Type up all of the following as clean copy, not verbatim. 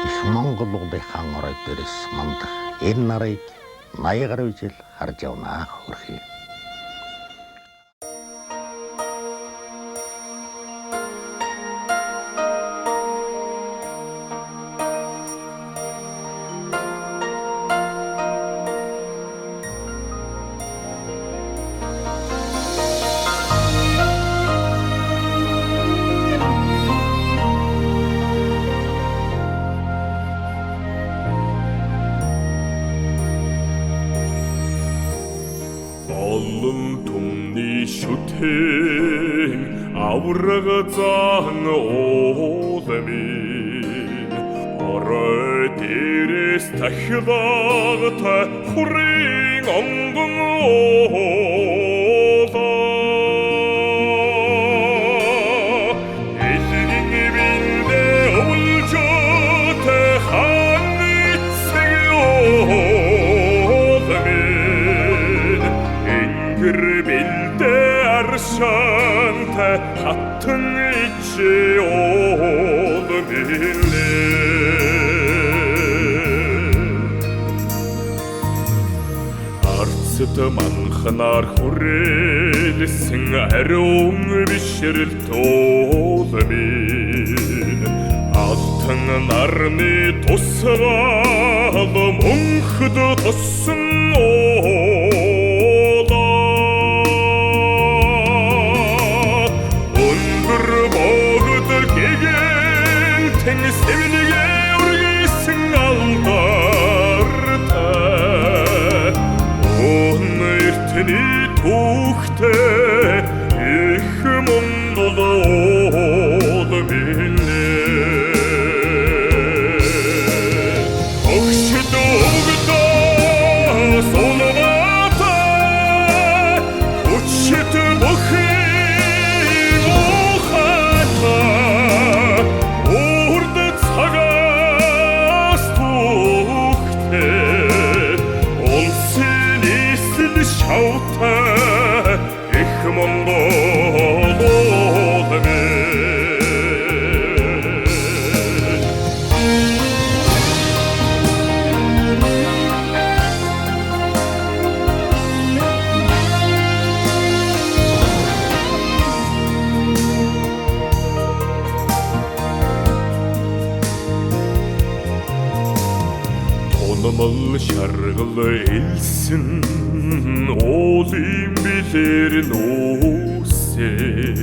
Их Монгол уулынхаа орой дээрээс мандах энэ нарыг 80 гаруй жил харж явнаа хөрхий. Олон түмний шүтэн авраг зан уулмын орой дээрээс тахлагтай хүрийн онгон уулаа элгийн биндэ өвлжөтэй хааны цэг Билдэ аршантай хатан ичи уулмилээ Арцт манхнаар хүрээлсэн ариун бишрэлт уулмил Алтан нарны тусгаал мөнхд туссан Seviniге үргейсэн алдартай Оны эртний түүхтэй их Монгол уулмилээ Огшид өгдөө сулваатай Учит бүхий мухатай Шаутай их Монгол Тонмол шаргал элсэн уулын билэр нүүсэн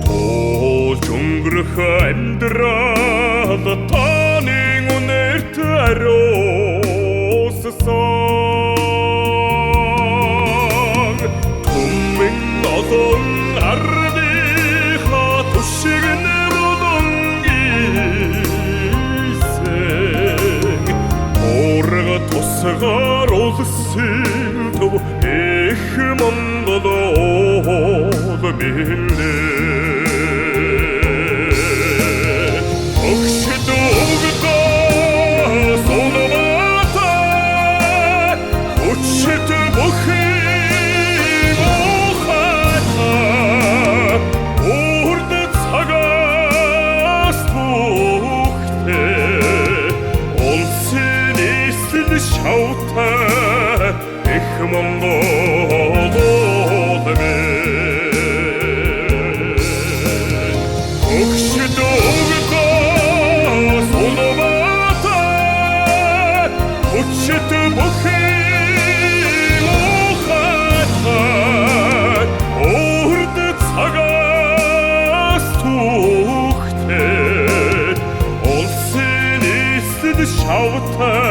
тоож өнгөрөх амьдрал таны үнэрт ариуссан түмэн олон ардынхаа түшиг болон гисэн уурга тусгаар улсын төв их Монгол уулмилээ Огшид өгдөө сулваатай Учит бүхий мухатай Урд цагаас түүхтэй Улсын эсэл шаутай их Монгол Огшид өгдөө сулваатай Учит бүхий мухатай Урд цагаас түүхтэй Улсын эсэл шавтай